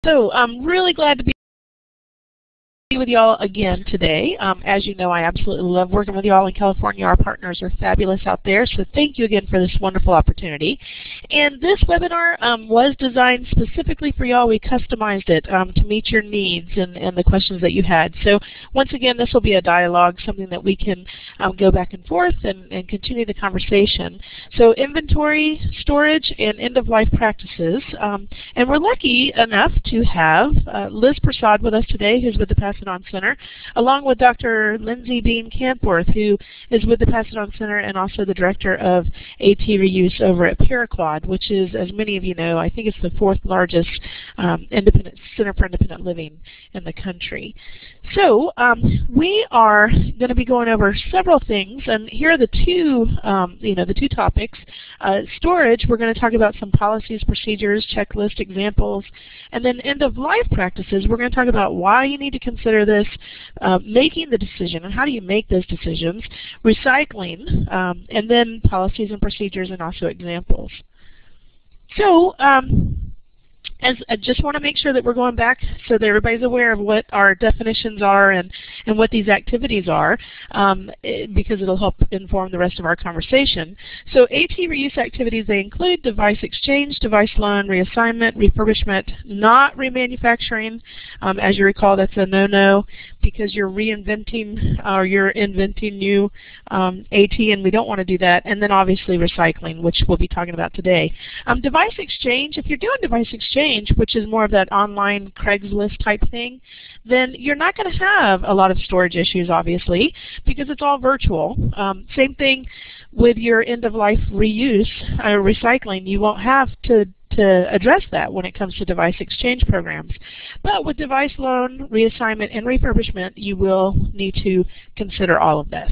So I'm really glad to be with y'all again today. As you know, I absolutely love working with y'all in California. Our partners are fabulous out there, so thank you again for this wonderful opportunity. And this webinar was designed specifically for y'all. We customized it to meet your needs and the questions that you had. So once again, this will be a dialogue, something that we can go back and forth and continue the conversation. So inventory, storage, and end-of-life practices. And we're lucky enough to have Liz Persaud with us today, who's with the Persaud Center, along with Dr. Lindsey Bean-Cantworth, who is with the Persaud Center and also the Director of AT Reuse over at Persaud, which is, as many of you know, I think it's the 4th largest independent center for independent living in the country. So we are going to be going over several things, and here are the two topics. Storage, we're going to talk about some policies, procedures, checklist examples, and then end-of-life practices. We're going to talk about why you need to consider this, making the decision, and how do you make those decisions, recycling, and then policies and procedures, and also examples. So I just want to make sure that we're going back so that everybody's aware of what our definitions are and what these activities are, because it'll help inform the rest of our conversation. So AT reuse activities, they include device exchange, device loan, reassignment, refurbishment, not remanufacturing. As you recall, that's a no-no because you're reinventing or you're inventing new AT, and we don't want to do that. And then obviously recycling, which we'll be talking about today. Device exchange, if you're doing device exchange, which is more of that online Craigslist type thing, then you're not going to have a lot of storage issues, obviously, because it's all virtual. Same thing with your end-of-life reuse or recycling. You won't have to address that when it comes to device exchange programs. But with device loan, reassignment, and refurbishment, you will need to consider all of this.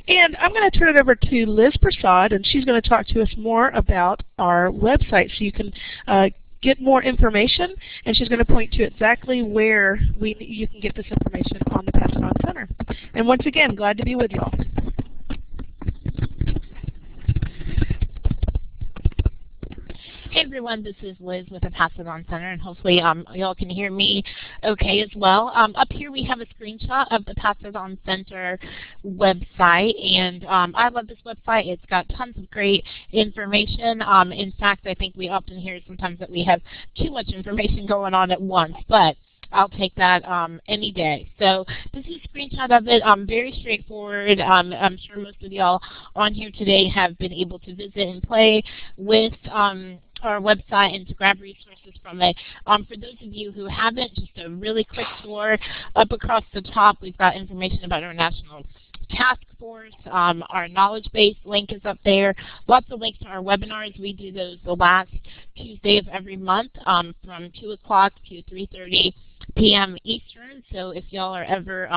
And I'm going to turn it over to Liz Persaud, and she's going to talk to us more about our website so you can get more information, and she's going to point to exactly where you can get this information on the Persaud Center. And once again, glad to be with y'all. Hey everyone, this is Liz with the Persaud Center, and hopefully y'all can hear me okay as well. Up here we have a screenshot of the Persaud Center website, and I love this website. It's got tons of great information. In fact, I think we often hear sometimes that we have too much information going on at once, but I'll take that any day. So this is a screenshot of it. Very straightforward. I'm sure most of y'all on here today have been able to visit and play with our website and to grab resources from it. For those of you who haven't, just a really quick tour. Up across the top, we've got information about our national task force. Our knowledge base link is up there. Lots of links to our webinars. We do those the last Tuesday of every month from 2 o'clock to 3:30 p.m. Eastern. So if y'all are ever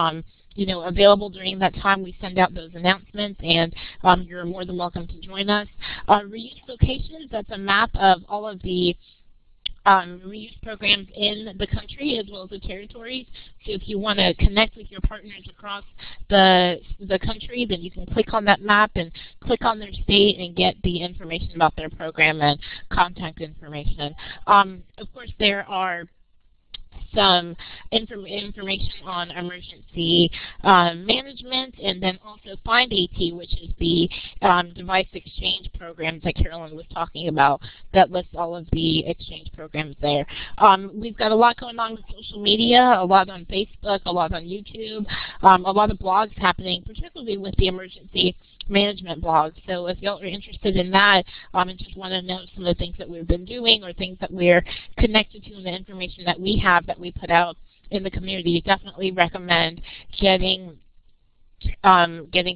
available during that time, we send out those announcements, and you're more than welcome to join us. Reuse locations, that's a map of all of the reuse programs in the country as well as the territories. So if you want to connect with your partners across the country, then you can click on that map and click on their state and get the information about their program and contact information. Of course, there are some information on emergency management, and then also Find AT, which is the device exchange programs that Carolyn was talking about that lists all of the exchange programs there. We've got a lot going on with social media, a lot on Facebook, a lot on YouTube, a lot of blogs happening, particularly with the emergency management blogs. So if y'all are interested in that and just want to know some of the things that we've been doing or things that we're connected to and the information that we have that we put out in the community, definitely recommend getting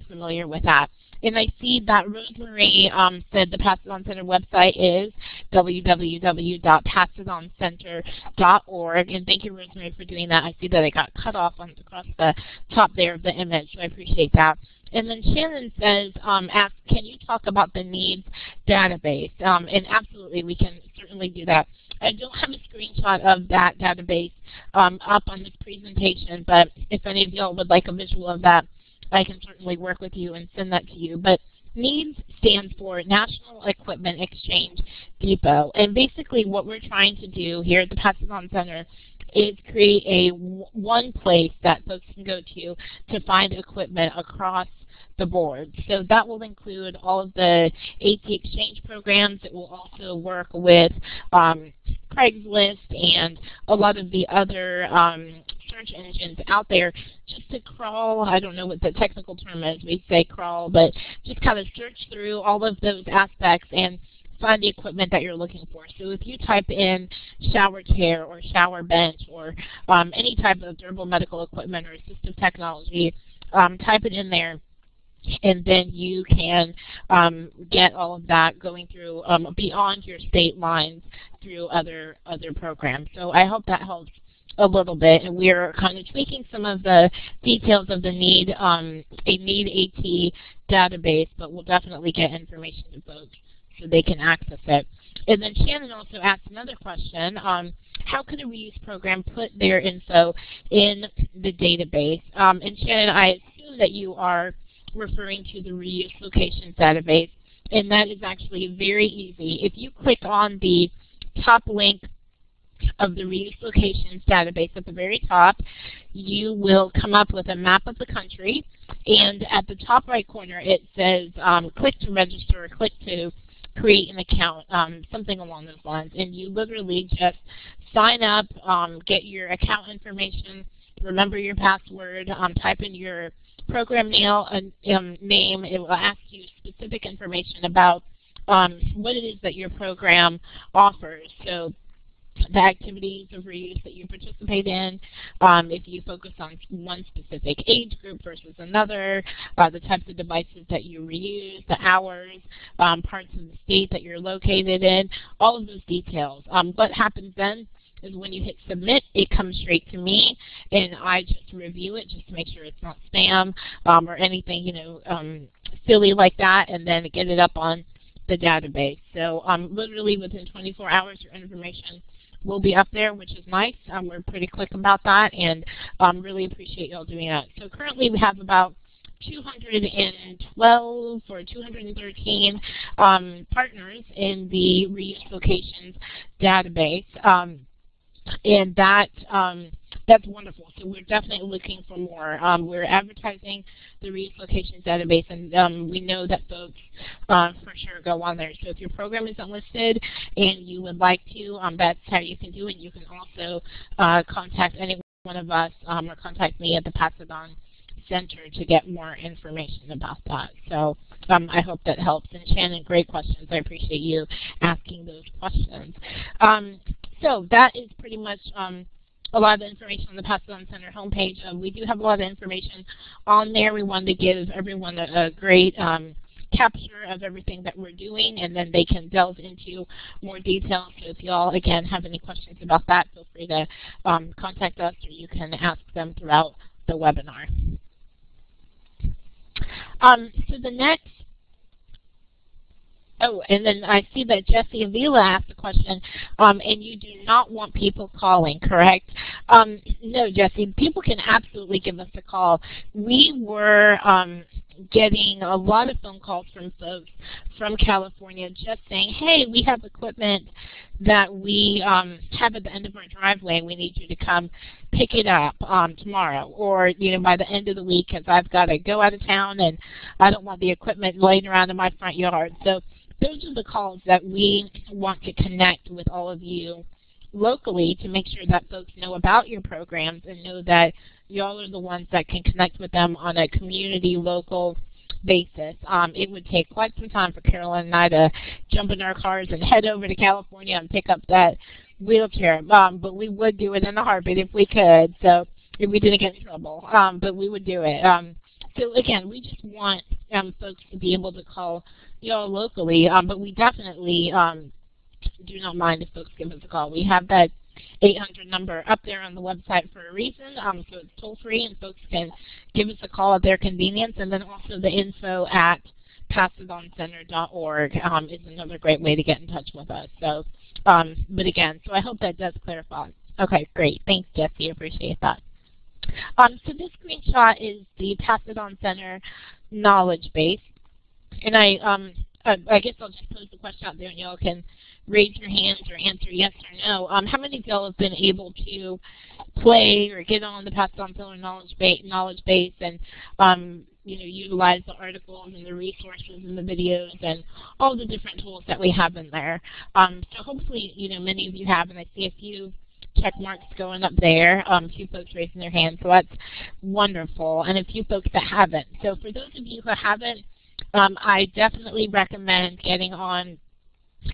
familiar with that. And I see that Rosemary said the Persaud Center website is www.persaudcenter.org. And thank you, Rosemary, for doing that. I see that it got cut off across the top there of the image, so I appreciate that. And then Shannon says, asks, can you talk about the needs database? And absolutely, we can certainly do that. I don't have a screenshot of that database up on this presentation, but if any of y'all would like a visual of that, I can certainly work with you and send that to you. But NEEDS stands for National Equipment Exchange Depot. And basically what we're trying to do here at the Passage Center is create a one place that folks can go to find equipment across the board. So that will include all of the AT exchange programs. It will also work with Craigslist and a lot of the other search engines out there, just to crawl. I don't know what the technical term is. We say crawl, but just kind of search through all of those aspects and find the equipment that you're looking for. So if you type in shower chair or shower bench or any type of durable medical equipment or assistive technology, type it in there, and then you can get all of that going through beyond your state lines through other programs. So I hope that helps a little bit, and we're kind of tweaking some of the details of the NEED AT database, but we'll definitely get information to folks so they can access it. And then Shannon also asked another question, how could a reuse program put their info in the database? And Shannon, I assume that you are referring to the reuse locations database, and that is actually very easy. If you click on the top link of the reuse locations database at the very top, you will come up with a map of the country, and at the top right corner it says click to register or click to create an account, something along those lines. And you literally just sign up, get your account information, remember your password, type in your program name. It will ask you specific information about what it is that your program offers. So the activities of reuse that you participate in, if you focus on one specific age group versus another, the types of devices that you reuse, the hours, parts of the state that you're located in, all of those details. What happens then is when you hit submit, it comes straight to me, and I just review it just to make sure it's not spam or anything, silly like that, and then get it up on the database. So literally within 24 hours, your information will be up there, which is nice. We're pretty quick about that, and really appreciate y'all doing that. So currently we have about 212 or 213 partners in the reuse locations database. And that's wonderful. So we're definitely looking for more. We're advertising the reuse locations database, and we know that folks for sure go on there. So if your program isn't listed and you would like to, that's how you can do it. You can also contact any one of us or contact me at the Passage Center to get more information about that. So I hope that helps. And Shannon, great questions. I appreciate you asking those questions. So that is pretty much a lot of the information on the Passage Center homepage. We do have a lot of information on there. We wanted to give everyone a great capture of everything that we're doing, and then they can delve into more details. So if you all, again, have any questions about that, feel free to contact us, or you can ask them throughout the webinar. So the next, and then I see that Jesse Avila asked a question, and you do not want people calling, correct? No, Jesse, people can absolutely give us a call. We were getting a lot of phone calls from folks from California just saying, hey, we have equipment that we have at the end of our driveway, and we need you to come pick it up tomorrow, or by the end of the week, because I've got to go out of town and I don't want the equipment laying around in my front yard. So those are the calls that we want to connect with all of you locally to make sure that folks know about your programs and know that y'all are the ones that can connect with them on a community, local basis. It would take quite some time for Carolyn and I to jump in our cars and head over to California and pick up that wheelchair, but we would do it in a heartbeat if we could, so if we didn't get in trouble, but we would do it. So again, we just want folks to be able to call y'all locally, but we definitely do not mind if folks give us a call. We have that 800 number up there on the website for a reason, so it's toll free, and folks can give us a call at their convenience. And then also the info at passageoncenter.org is another great way to get in touch with us. So, but again, so I hope that does clarify. Okay, great. Thanks, Jesse. I appreciate that. So this screenshot is the Passage Center knowledge base. And I guess I'll just pose the question out there, and y'all can raise your hands or answer yes or no. How many of y'all have been able to play or get on the Passed On Filler knowledge base and utilize the articles and the resources and the videos and all the different tools that we have in there? So hopefully, many of you have, and I see a few check marks going up there, a few folks raising their hands, so that's wonderful, and a few folks that haven't. So for those of you who haven't, I definitely recommend getting on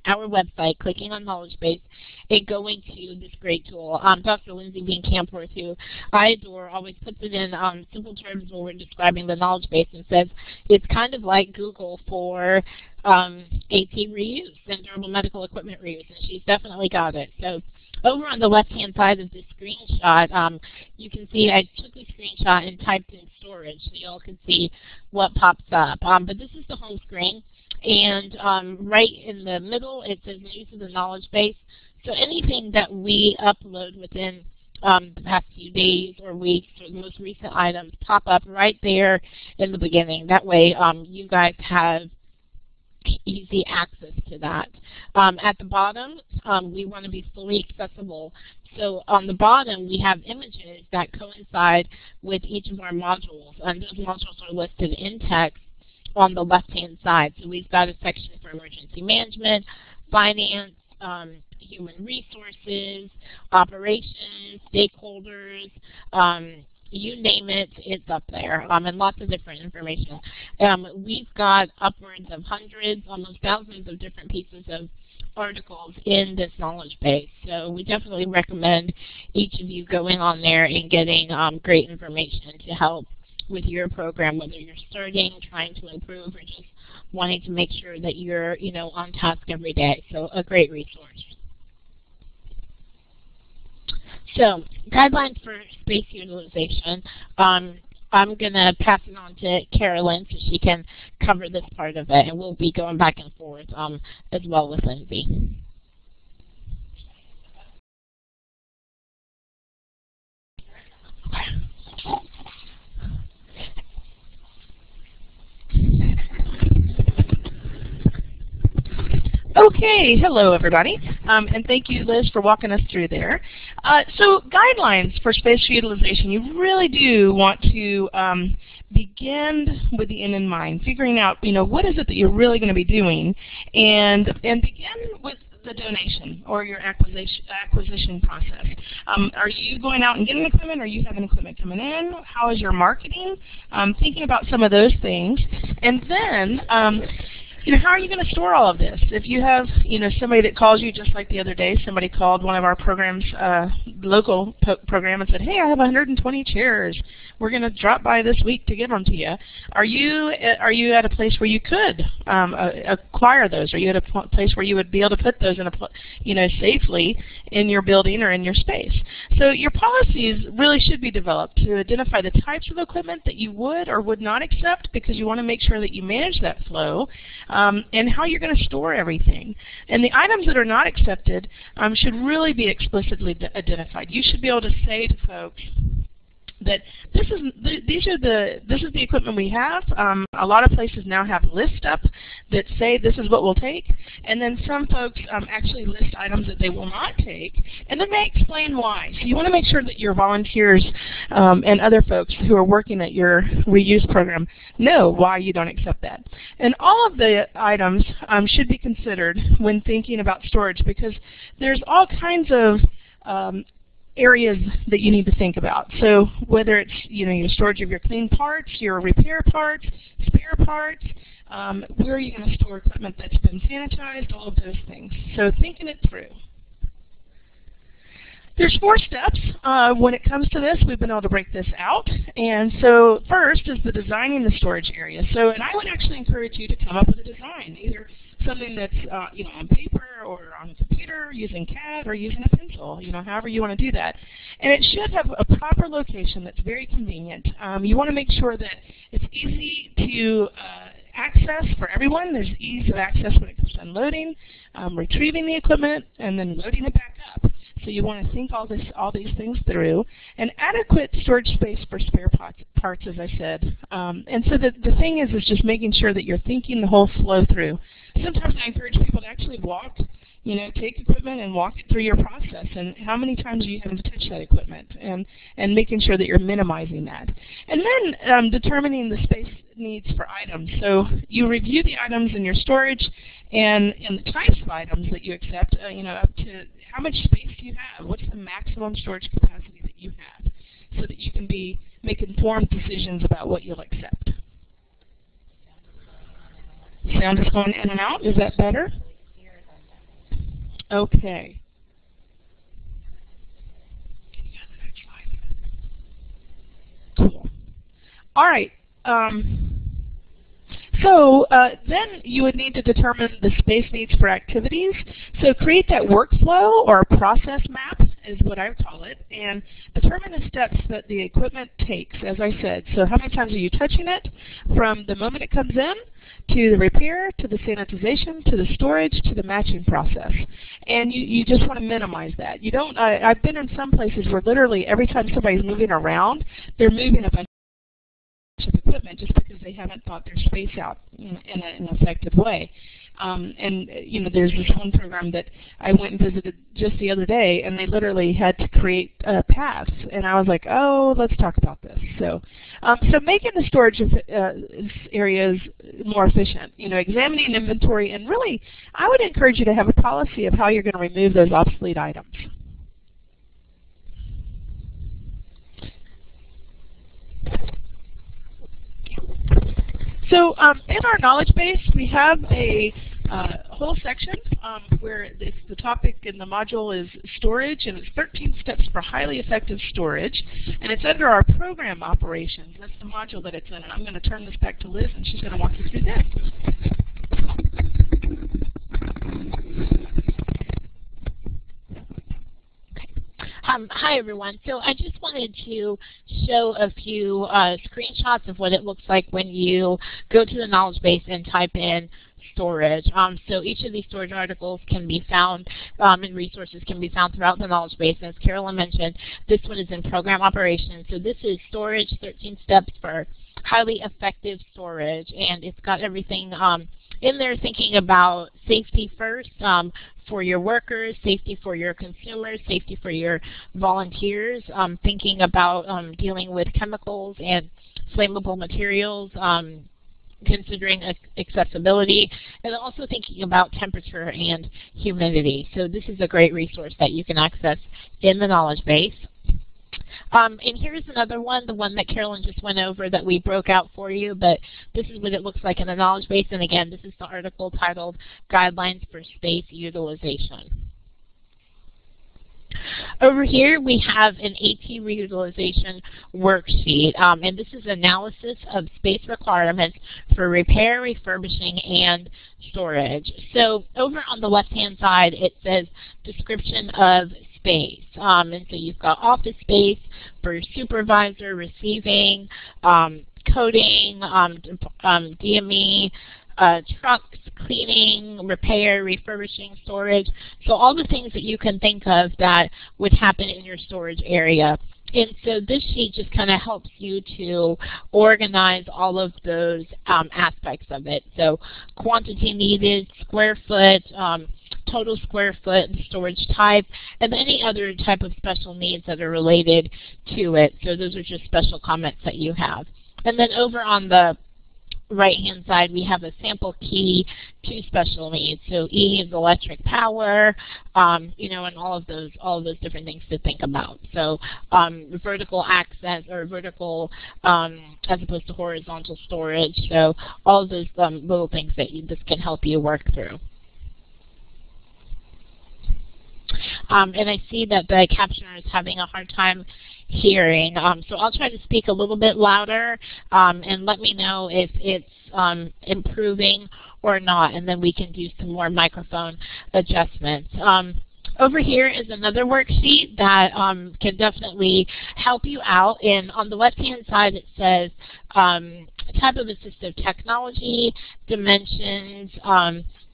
our website, clicking on Knowledge Base, and going to this great tool. Dr. Lindsey Bean Camporth, who I adore, always puts it in simple terms when we're describing the Knowledge Base and says it's kind of like Google for AT reuse and durable medical equipment reuse, and she's definitely got it. So over on the left-hand side of this screenshot, you can see I took a screenshot and typed in storage so you all can see what pops up. But this is the home screen. And right in the middle, it says use of the knowledge base. So anything that we upload within the past few days or weeks, or the most recent items, pop up right there in the beginning. That way you guys have easy access to that. At the bottom, we want to be fully accessible. So on the bottom, we have images that coincide with each of our modules. And those modules are listed in text on the left-hand side. So we've got a section for emergency management, finance, human resources, operations, stakeholders, you name it, it's up there, and lots of different information. We've got upwards of hundreds, almost thousands of different pieces of articles in this knowledge base. So we definitely recommend each of you going on there and getting great information to help with your program, whether you're starting, trying to improve, or just wanting to make sure that you're, on task every day. So a great resource. So guidelines for space utilization. I'm going to pass it on to Carolyn so she can cover this part of it, and we'll be going back and forth as well with Lindsey. Okay, hello everybody, and thank you, Liz, for walking us through there. So guidelines for space utilization, you really do want to begin with the end in mind, figuring out, what is it that you're really going to be doing, and begin with the donation or your acquisition process. Are you going out and getting equipment? Are you having equipment coming in? How is your marketing? Thinking about some of those things, and then how are you going to store all of this? If you have, somebody that calls you, just like the other day, somebody called one of our programs, local program, and said, hey, I have 120 chairs. We're going to drop by this week to give them to you. Are you at a place where you could acquire those? Are you at a place where you would be able to put those in safely in your building or in your space? So your policies really should be developed to identify the types of equipment that you would or would not accept, because you want to make sure that you manage that flow. And how you're going to store everything. And the items that are not accepted should really be explicitly identified. You should be able to say to folks that this is the equipment we have. A lot of places now have lists up that say this is what we'll take, and then some folks actually list items that they will not take, and then they explain why. So you want to make sure that your volunteers and other folks who are working at your reuse program know why you don't accept that. And all of the items should be considered when thinking about storage, because there's all kinds of areas that you need to think about. So whether it's your storage of your clean parts, your repair parts, spare parts, where are you going to store equipment that's been sanitized, all of those things. So thinking it through. There's 4 steps when it comes to this. We've been able to break this out. And so first is the designing the storage area. So, and I would actually encourage you to come up with a design, either something that's on paper or on a computer using CAD or using a pencil, however you want to do that. And it should have a proper location that's very convenient. You want to make sure that it's easy to access for everyone. There's ease of access when it comes to unloading, retrieving the equipment, and then loading it back up. So you want to think all these things through. And adequate storage space for spare parts, as I said. And so the thing is just making sure that you're thinking the whole flow through. Sometimes I encourage people to actually walk, take equipment and walk it through your process. And how many times are you having to touch that equipment? And making sure that you're minimizing that. And then determining the space needs for items. So you review the items in your storage and the types of items that you accept, up to how much space do you have? What's the maximum storage capacity that you have, so that you can make informed decisions about what you'll accept. Sound is going in and out. Is that better? Okay. Cool. All right. So then you would need to determine the space needs for activities. So create that workflow or process map is what I would call it, and determine the steps that the equipment takes, as I said. So how many times are you touching it from the moment it comes in to the repair, to the sanitization, to the storage, to the matching process. And you just want to minimize that. You don't. I've been in some places where literally every time somebody's moving around, they're moving a bunch of equipment just because they haven't thought their space out in an effective way. There's this one program that I went and visited just the other day, and they literally had to create paths, and I was like, oh, let's talk about this. So making the storage areas more efficient, examining inventory, and really, I would encourage you to have a policy of how you're going to remove those obsolete items. So in our knowledge base, we have a whole section where the topic in the module is storage, and it's 13 steps for highly effective storage. And it's under our program operations. That's the module that it's in. And I'm going to turn this back to Liz, and she's going to walk you through that. Hi, everyone. So I just wanted to show a few screenshots of what it looks like when you go to the knowledge base and type in storage. So each of these storage articles can be found, and resources can be found throughout the knowledge base. And as Carolyn mentioned, this one is in program operations. So this is storage, 13 steps for highly effective storage. And it's got everything in there thinking about safety first, for your workers, safety for your consumers, safety for your volunteers, thinking about dealing with chemicals and flammable materials, considering accessibility, and also thinking about temperature and humidity. So this is a great resource that you can access in the knowledge base. And here's another one, the one that Carolyn just went over that we broke out for you, but this is what it looks like in the knowledge base. And again, this is the article titled Guidelines for Space Utilization. Over here, we have an AT reutilization worksheet, and this is analysis of space requirements for repair, refurbishing, and storage. So over on the left-hand side, it says description of space. And so you've got office space for supervisor, receiving, coding, DME, trucks, cleaning, repair, refurbishing, storage. So all the things that you can think of that would happen in your storage area. And so this sheet just kind of helps you to organize all of those aspects of it. So quantity needed, square foot, total square foot, and storage type, and any other type of special needs that are related to it. So those are just special comments that you have. And then over on the right-hand side, we have a sample key to special needs. So E is electric power, and all of those different things to think about. So vertical access, or vertical as opposed to horizontal storage. So all of those little things that this can help you work through. And I see that the captioner is having a hard time hearing. So I'll try to speak a little bit louder, and let me know if it's improving or not, and then we can do some more microphone adjustments. Over here is another worksheet that can definitely help you out. And on the left-hand side, it says type of assistive technology, dimensions,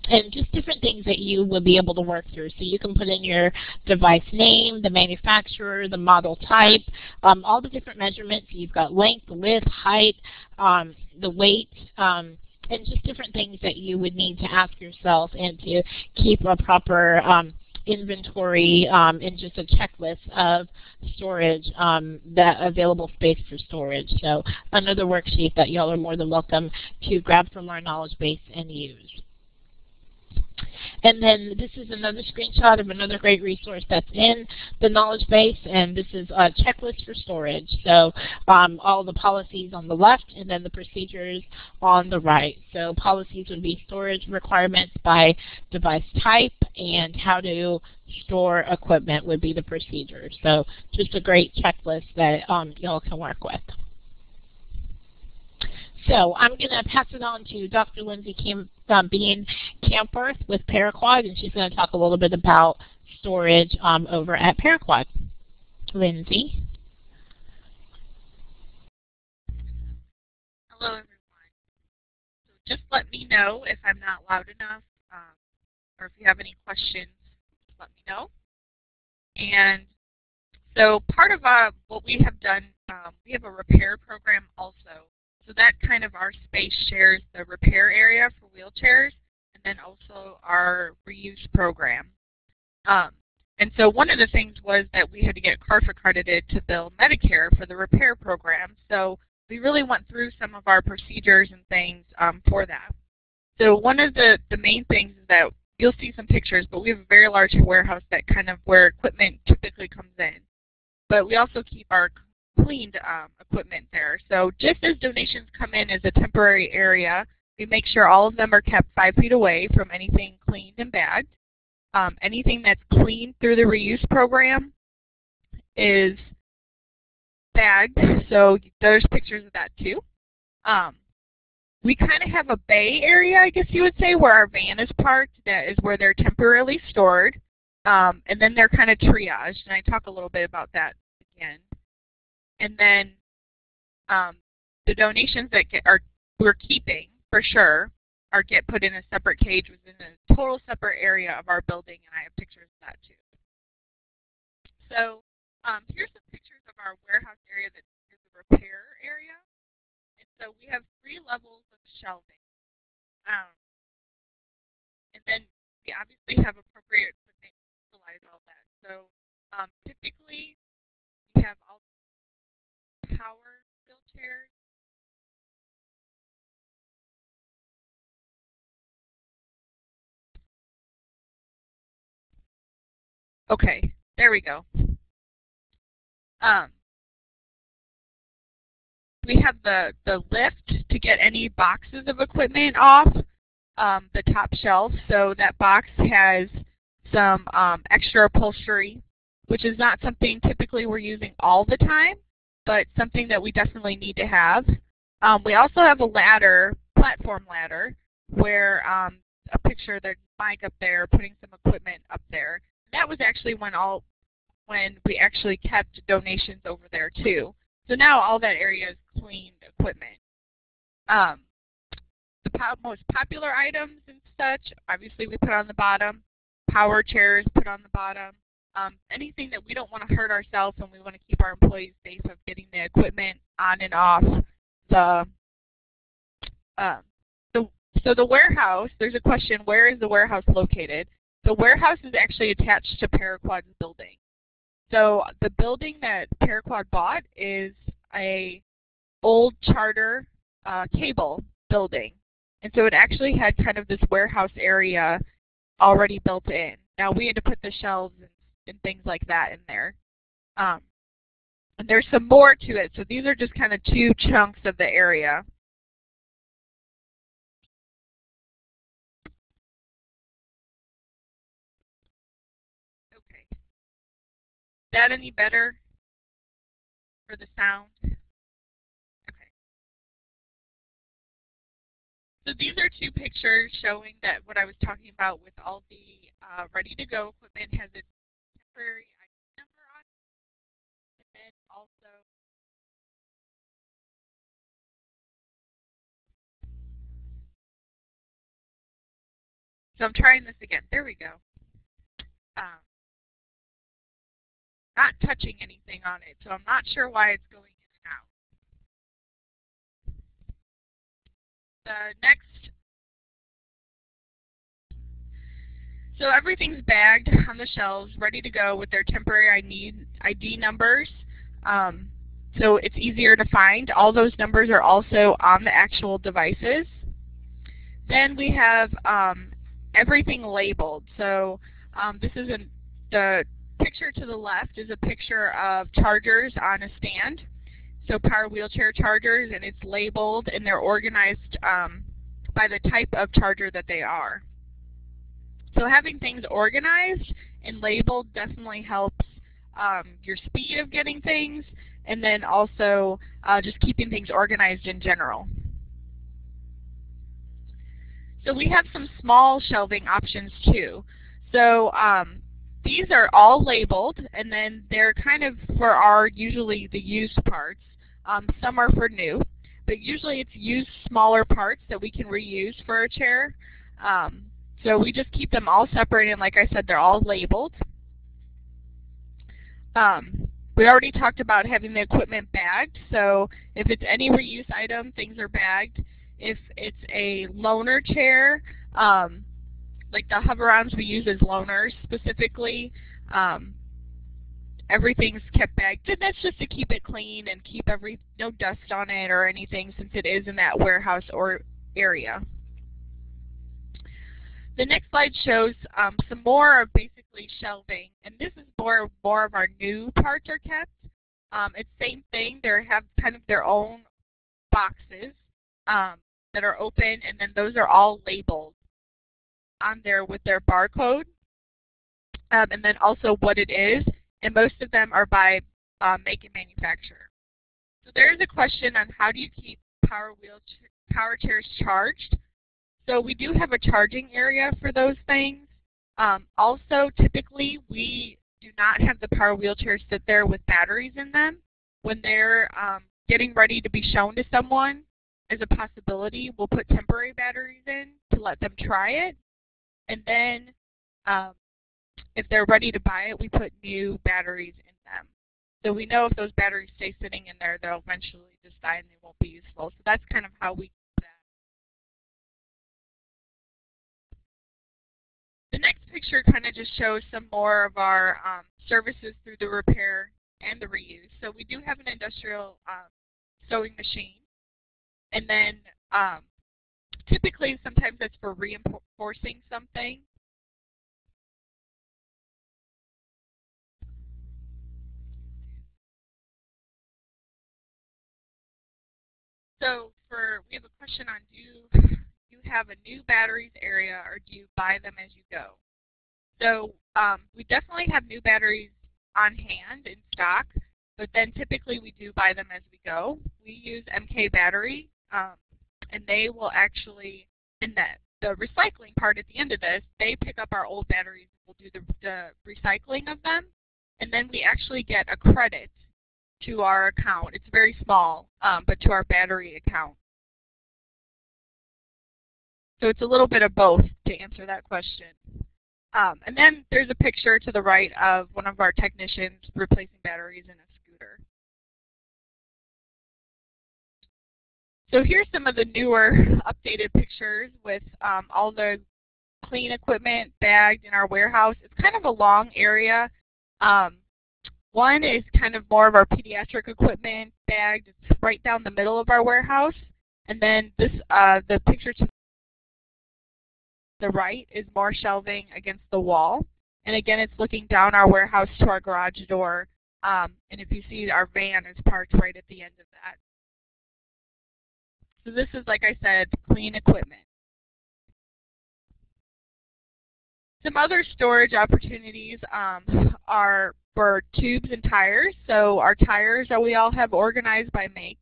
and just different things that you will be able to work through. So you can put in your device name, the manufacturer, the model type, all the different measurements. You've got length, width, height, the weight, and just different things that you would need to ask yourself and to keep a proper inventory and just a checklist of storage, that available space for storage. So another worksheet that y'all are more than welcome to grab from our knowledge base and use. And then this is another screenshot of another great resource that's in the knowledge base, and this is a checklist for storage. So all the policies on the left and then the procedures on the right. So policies would be storage requirements by device type, and how to store equipment would be the procedures. So just a great checklist that y'all can work with. So I'm going to pass it on to Dr. Lindsey Bean Camperth with Paraquad, and she's going to talk a little bit about storage over at Paraquad. Lindsey. Hello, everyone. So just let me know if I'm not loud enough, or if you have any questions, just let me know. And so part of what we have done, we have a repair program also. So that kind of our space shares the repair area for wheelchairs and then also our reuse program. And so one of the things was that we had to get CARF accredited to bill Medicare for the repair program. So we really went through some of our procedures and things for that. So one of the main things is that you'll see some pictures, but we have a very large warehouse that kind of where equipment typically comes in. But we also keep our cleaned equipment there. So just as donations come in as a temporary area, we make sure all of them are kept 5 feet away from anything cleaned and bagged. Anything that's cleaned through the reuse program is bagged, so there's pictures of that too. We kind of have a bay area, I guess you would say, where our van is parked. That is where they're temporarily stored, and then they're kind of triaged, and I talk a little bit about that again. And then the donations that we're keeping for sure get put in a separate cage within a total separate area of our building, and I have pictures of that too. So here's some pictures of our warehouse area that is the repair area. And so we have 3 levels of shelving. And then we obviously have appropriate equipment to utilize all that. So typically we have all power wheelchairs. Okay, there we go. We have the lift to get any boxes of equipment off the top shelf. So that box has some extra upholstery, which is not something typically we're using all the time, but something that we definitely need to have. We also have a ladder, platform ladder, where a picture, there's Mike up there putting some equipment up there. That was actually when we actually kept donations over there too. So now all that area is cleaned equipment. The most popular items and such, obviously we put on the bottom. Power chairs put on the bottom. Anything that we don't want to hurt ourselves and we want to keep our employees safe of getting the equipment on and off the so the warehouse, there's a question, where is the warehouse located? The warehouse is actually attached to Paraquad's building. So the building that Paraquad bought is a old charter cable building. And so it actually had kind of this warehouse area already built in. Now we had to put the shelves and things like that in there. And there's some more to it. So these are just kind of 2 chunks of the area. Okay. Is that any better for the sound? Okay. So these are 2 pictures showing that what I was talking about with all the ready-to-go equipment has its temporary ID number on it. And then also So I'm trying this again. There we go. Not touching anything on it, so I'm not sure why it's going in and out. The next, so everything's bagged on the shelves, ready to go with their temporary ID numbers. So it's easier to find. All those numbers are also on the actual devices. Then we have everything labeled. So this is the picture to the left is a picture of chargers on a stand. So power wheelchair chargers, and it's labeled, and they're organized by the type of charger that they are. So having things organized and labeled definitely helps your speed of getting things, and then also just keeping things organized in general. So we have some small shelving options too. So these are all labeled, and then they're kind of for our usually the used parts. Some are for new, but usually it's used smaller parts that we can reuse for a chair. So we just keep them all separated, and like I said, they're all labeled. We already talked about having the equipment bagged, so if it's any reuse item, things are bagged. If it's a loaner chair, like the hover-ons we use as loaners specifically, everything's kept bagged. And that's just to keep it clean and keep no dust on it or anything, since it is in that warehouse or area. The next slide shows some more of basically shelving, and this is more of our new parts are kept. It's same thing. They have kind of their own boxes that are open, and then those are all labeled on there with their barcode, and then also what it is, and most of them are by make and manufacturer. So there's a question on how do you keep power chairs charged. So we do have a charging area for those things. Also, typically we do not have the power wheelchairs sit there with batteries in them. When they're getting ready to be shown to someone as a possibility, we'll put temporary batteries in to let them try it. And then if they're ready to buy it, we put new batteries in them. So we know if those batteries stay sitting in there, they'll eventually just die and they won't be useful. So that's kind of how we do that. The next picture kind of just shows some more of our services through the repair and the reuse. So we do have an industrial sewing machine. And then typically sometimes that's for reinforcing something. So we have a question on do you have a new batteries area or do you buy them as you go? So we definitely have new batteries on hand in stock, but then typically we do buy them as we go. We use MK battery, and they will actually, in the recycling part at the end of this, they pick up our old batteries and we'll do the recycling of them, and then we actually get a credit to our account. It's very small, but to our battery account. So it's a little bit of both to answer that question. And then there's a picture to the right of one of our technicians replacing batteries in a scooter. So here's some of the newer updated pictures with all the clean equipment bagged in our warehouse. It's kind of a long area. One is kind of more of our pediatric equipment bagged. It's right down the middle of our warehouse. And then this, the picture to the right is more shelving against the wall. And again, it's looking down our warehouse to our garage door. And if you see, our van is parked right at the end of that. So this is, like I said, clean equipment. Some other storage opportunities are for tubes and tires. So our tires that we all have organized by make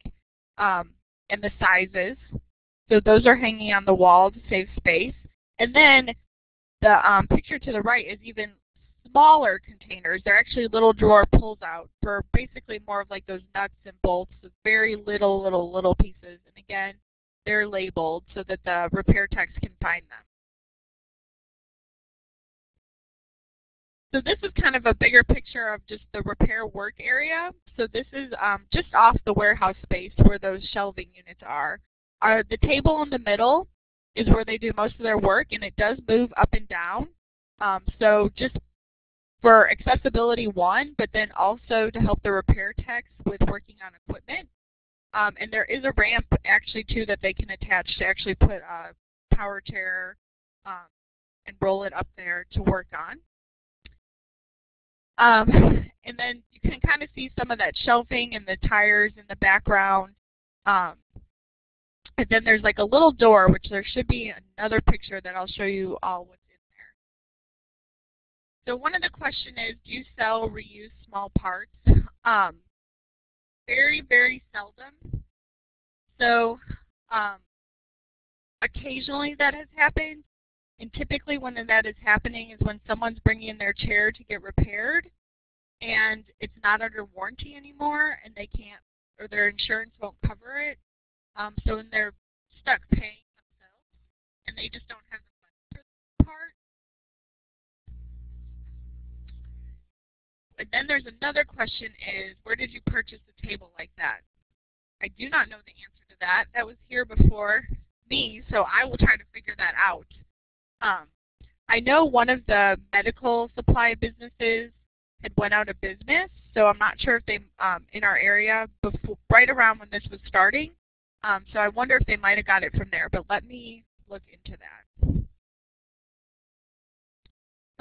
and the sizes. So those are hanging on the wall to save space. And then the picture to the right is even smaller containers. They're actually little drawer pulls out for basically more of like those nuts and bolts, so very little pieces. And again, they're labeled so that the repair techs can find them. So this is kind of a bigger picture of just the repair work area. So this is just off the warehouse space where those shelving units are. The table in the middle is where they do most of their work, and it does move up and down. So just for accessibility, one, but then also to help the repair techs with working on equipment. And there is a ramp actually too that they can attach to actually put a power chair and roll it up there to work on. And then you can kind of see some of that shelving and the tires in the background. And then there's like a little door, which there should be another picture that I'll show you all what's in there. So one of the questions is, do you sell reused small parts? Very, very seldom. So occasionally that has happened. And typically when that is happening is when someone's bringing in their chair to get repaired and it's not under warranty anymore and they can't, or their insurance won't cover it. So when they're stuck paying themselves and they just don't have the money for the part. And then there's another question is, where did you purchase a table like that? I do not know the answer to that. That was here before me, so I will try to figure that out. I know one of the medical supply businesses had went out of business, so I'm not sure if they, in our area, before, right around when this was starting. So I wonder if they might have got it from there, but let me look into that.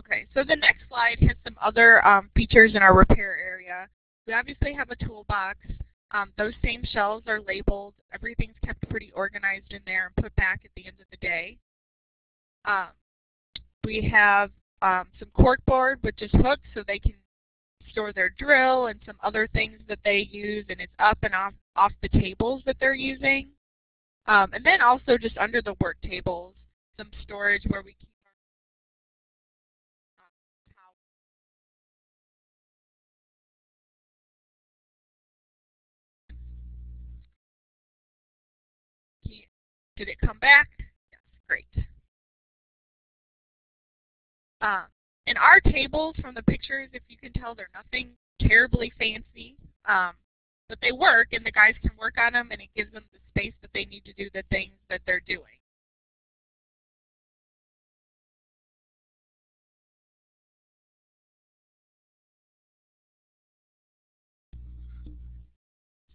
Okay, so the next slide has some other features in our repair area. We obviously have a toolbox. Those same shelves are labeled. Everything's kept pretty organized in there and put back at the end of the day. We have some corkboard, which is hooked so they can store their drill and some other things that they use, and it's up and off the tables that they're using. And then also just under the work tables, some storage where we keep our towels. Did it come back? Yes, great. And our tables from the pictures, if you can tell, they're nothing terribly fancy, but they work and the guys can work on them and it gives them the space that they need to do the things that they're doing.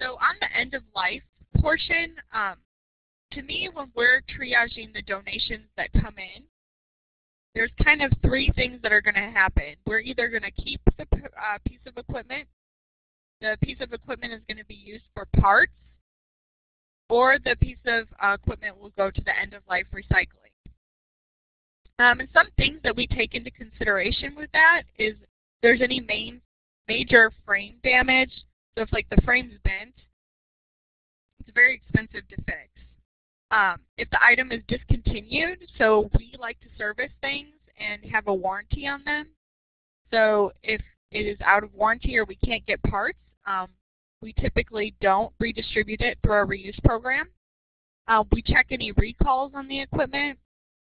So on the end of life portion, to me, when we're triaging the donations that come in, there's kind of three things that are going to happen. We're either going to keep the piece of equipment. The piece of equipment is going to be used for parts, or the piece of equipment will go to the end-of-life recycling. And some things that we take into consideration with that is if there's any major frame damage. So if like the frame's bent, it's very expensive to fix. If the item is discontinued, so we like to service things and have a warranty on them. So if it is out of warranty or we can't get parts, we typically don't redistribute it through our reuse program. We check any recalls on the equipment,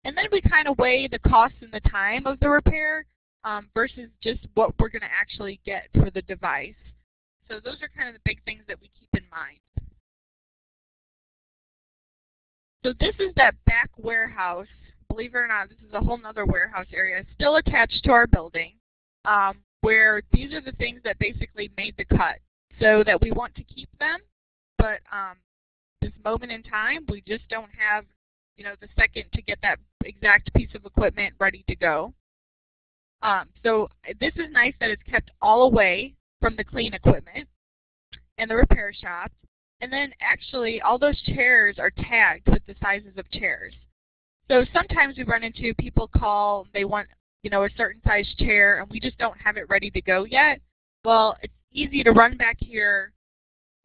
and then we kind of weigh the cost and the time of the repair versus just what we're going to actually get for the device. So those are kind of the big things that we keep in mind. So this is that back warehouse. Believe it or not, this is a whole other warehouse area still attached to our building, where these are the things that basically made the cut. So that we want to keep them, but this moment in time, we just don't have, the second to get that exact piece of equipment ready to go. So this is nice that it's kept all away from the clean equipment and the repair shop. And then actually all those chairs are tagged with the sizes of chairs. So sometimes we run into people call, they want a certain size chair and we just don't have it ready to go yet. Well, it's easy to run back here,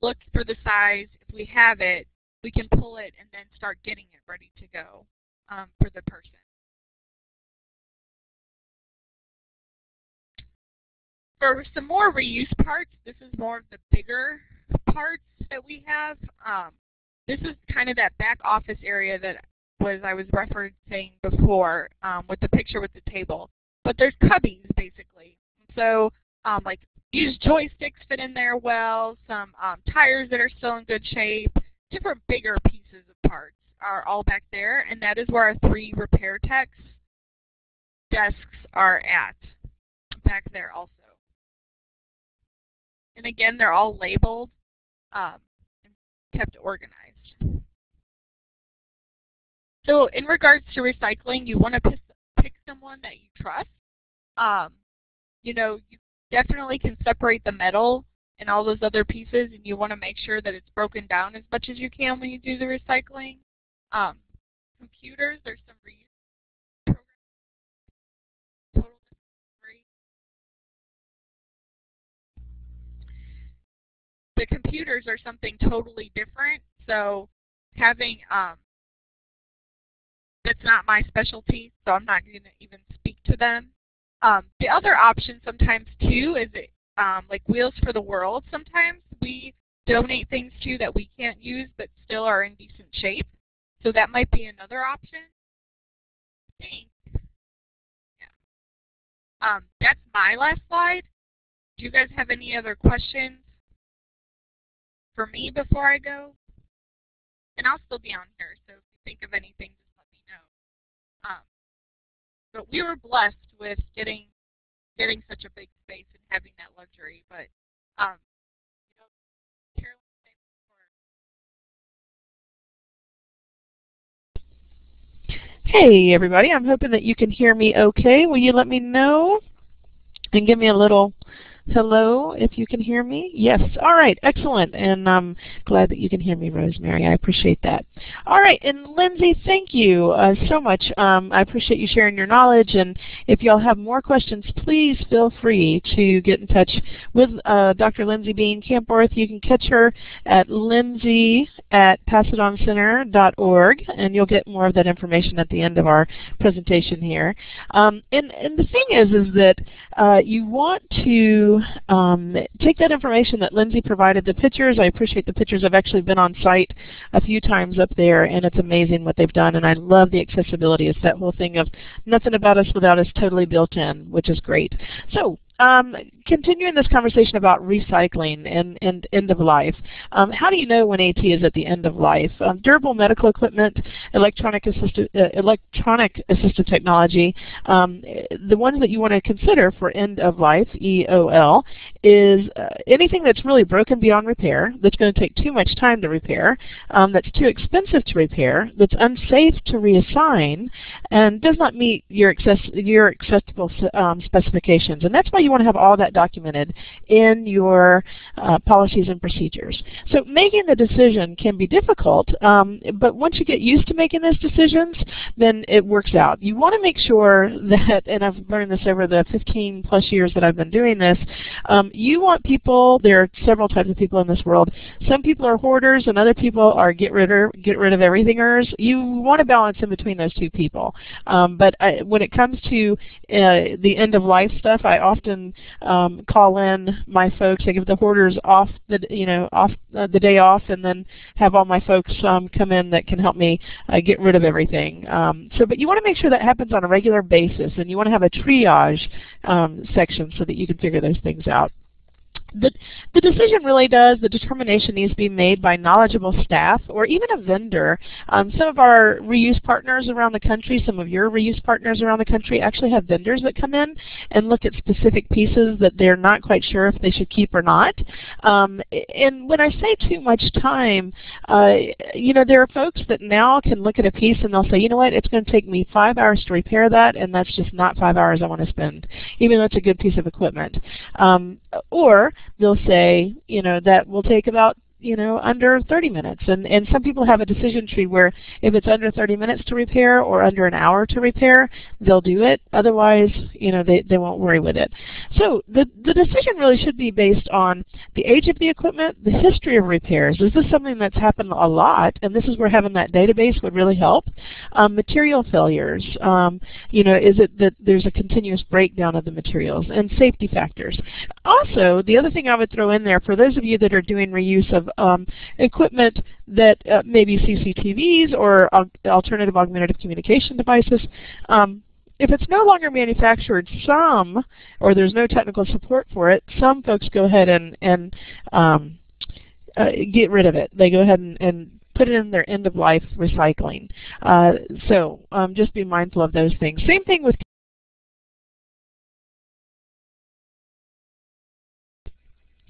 look for the size. If we have it, we can pull it and then start getting it ready to go for the person. For some more reuse parts, this is more of the bigger parts that we have. This is kind of that back office area that I was referencing before with the picture with the table. but there's cubbies basically. So like used joysticks fit in there well, some tires that are still in good shape, different bigger pieces of parts are all back there, and that is where our 3 repair techs desks are at, back there also. And again, they're all labeled and kept organized. So in regards to recycling, you want to pick someone that you trust. You know, you definitely can separate the metal and all those other pieces, and you want to make sure that it's broken down as much as you can when you do the recycling. Computers, there's some reuse programs. Total free. The computers are something totally different, so having that's not my specialty, so I'm not going to even speak to them. The other option sometimes too is like Wheels for the World. Sometimes we donate things to that we can't use but still are in decent shape. So that might be another option. I think. Yeah. That's my last slide. Do you guys have any other questions for me before I go? And I'll still be on here, so if you think of anything, just let me know. But we were blessed with getting such a big space and having that luxury. But you know, Carolyn, Hey everybody, I'm hoping that you can hear me okay. Will you let me know and give me a little hello if you can hear me? Yes. All right. Excellent. And I'm glad that you can hear me, Rosemary. I appreciate that. All right. And Lindsey, thank you so much. I appreciate you sharing your knowledge. And if y'all have more questions, please feel free to get in touch with Dr. Lindsey Bean Campworth. You can catch her at lindsey@PasadonCenter.org, and you'll get more of that information at the end of our presentation here. And the thing is that you want to take that information that Lindsey provided, the pictures. I appreciate the pictures. I've actually been on site a few times up there, and it's amazing what they've done, and I love the accessibility. It's that whole thing of nothing about us without us totally built in, which is great. So continuing this conversation about recycling and end of life. How do you know when AT is at the end of life? Durable medical equipment, electronic assistive technology, the ones that you want to consider for end of life, EOL, is anything that's really broken beyond repair, that's going to take too much time to repair, that's too expensive to repair, that's unsafe to reassign, and does not meet your acceptable specifications. And that's why you want to have all that documented in your policies and procedures. So making the decision can be difficult, but once you get used to making those decisions, then it works out. You want to make sure that, and I've learned this over the 15 plus years that I've been doing this, you want people, there are several types of people in this world. Some people are hoarders and other people are get rid of everythingers. You want to balance in between those two people. But when it comes to the end of life stuff, I often call in my folks. I give the hoarders off the day off, and then have all my folks come in that can help me get rid of everything. But you want to make sure that happens on a regular basis, and you want to have a triage section so that you can figure those things out. The decision really does, the determination needs to be made by knowledgeable staff or even a vendor. Some of our reuse partners around the country, some of your reuse partners around the country actually have vendors that come in and look at specific pieces that they're not quite sure if they should keep or not. And when I say too much time, there are folks that now can look at a piece and they'll say, you know what, it's going to take me 5 hours to repair that, and that's just not 5 hours I want to spend, even though it's a good piece of equipment. Or they'll say, that will take about, under 30 minutes. And some people have a decision tree where if it's under 30 minutes to repair or under an hour to repair, they'll do it. Otherwise, they won't worry with it. So the decision really should be based on the age of the equipment, the history of repairs. Is this something that's happened a lot? And this is where having that database would really help. Material failures. Is it that there's a continuous breakdown of the materials? And safety factors. Also, the other thing I would throw in there, for those of you that are doing reuse of equipment that may be CCTVs or alternative augmentative communication devices, if it's no longer manufactured, or there's no technical support for it, some folks go ahead and get rid of it. They go ahead and put it in their end-of-life recycling. So just be mindful of those things. Same thing with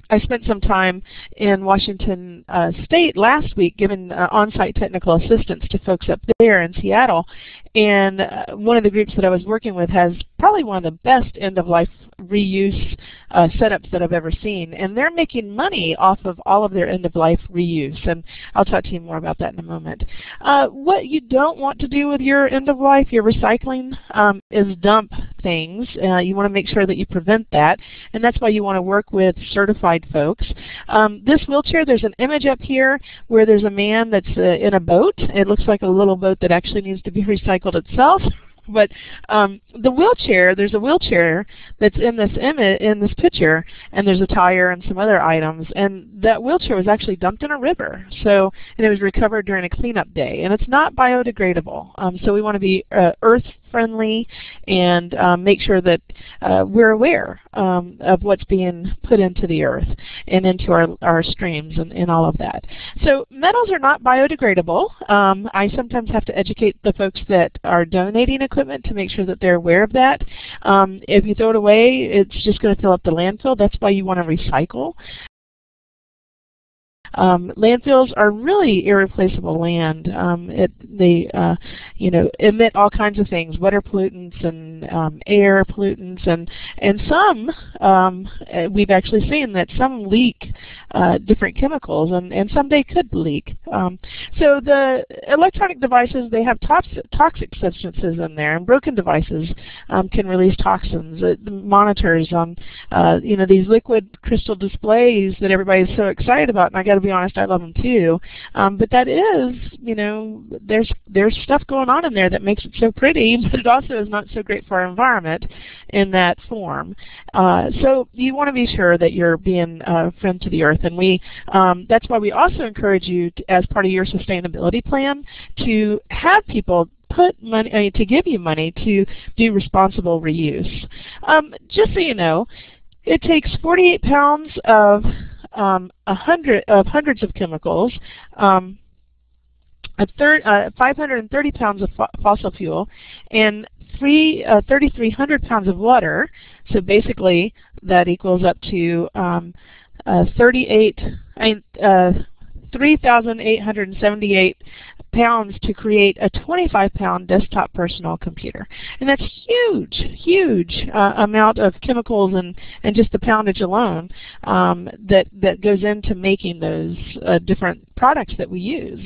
I spent some time in Washington State last week giving on-site technical assistance to folks up there in Seattle. And one of the groups that I was working with has probably one of the best end-of-life reuse setups that I've ever seen. And they're making money off of all of their end-of-life reuse. And I'll talk to you more about that in a moment. What you don't want to do with your end-of-life, your recycling, is dump things. You want to make sure that you prevent that. And that's why you want to work with certified folks. This wheelchair, there's an image up here where there's a man that's in a boat. It looks like a little boat that actually needs to be recycled itself. But the wheelchair, there's a wheelchair that's in this picture, and there's a tire and some other items, and that wheelchair was actually dumped in a river. So, and it was recovered during a cleanup day, and it's not biodegradable. So we want to be earth-friendly and make sure that we're aware of what's being put into the earth and into our streams and all of that. So metals are not biodegradable. I sometimes have to educate the folks that are donating equipment to make sure that they're aware of that. If you throw it away, it's just going to fill up the landfill. That's why you want to recycle. Landfills are really irreplaceable land. They emit all kinds of things, water pollutants and air pollutants, and some we've actually seen that some leak different chemicals, and some they could leak. So the electronic devices, they have toxic substances in there, and broken devices can release toxins. The monitors on these liquid crystal displays that everybody's so excited about, and I got to be honest, I love them too. But that is, there's stuff going on in there that makes it so pretty, but it also is not so great for our environment in that form. So you want to be sure that you're being a friend to the earth, and that's why we also encourage you to, as part of your sustainability plan, to have people put money, to give you money to do responsible reuse. Just so you know, it takes 48 pounds of hundreds of chemicals, 530 pounds of fossil fuel, and 3,300 pounds of water. So basically, that equals up to 3,878 pounds to create a 25-pound desktop personal computer. And that's huge amount of chemicals and just the poundage alone that goes into making those different products that we use.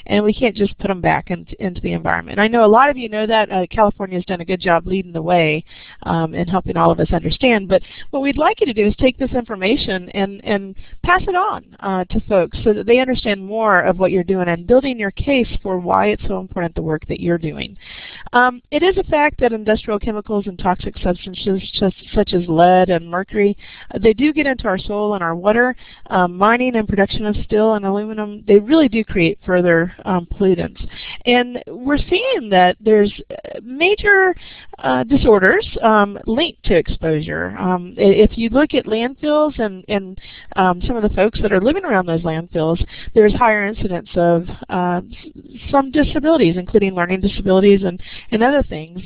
And we can't just put them back into the environment. And I know a lot of you know that. California has done a good job leading the way and helping all of us understand. But what we'd like you to do is take this information and pass it on to folks so that they understand more of what you're doing and building your case for why it's so important, the work that you're doing. It is a fact that industrial chemicals and toxic substances such as lead and mercury, they do get into our soil and our water. Mining and production of steel and aluminum, they really do create further pollutants. And we're seeing that there's major disorders linked to exposure. If you look at landfills and some of the folks that are living around those landfills, there's higher incidence of some disabilities, including learning disabilities and other things.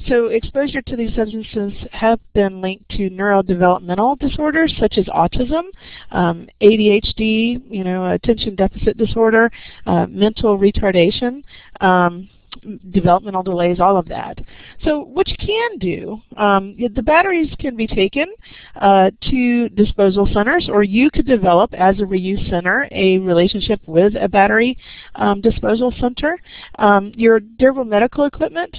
So exposure to these substances have been linked to neurodevelopmental disorders such as autism, ADHD, attention deficit disorder, mental retardation, developmental delays, all of that. So what you can do, the batteries can be taken to disposal centers, or you could develop as a reuse center a relationship with a battery disposal center. Your durable medical equipment,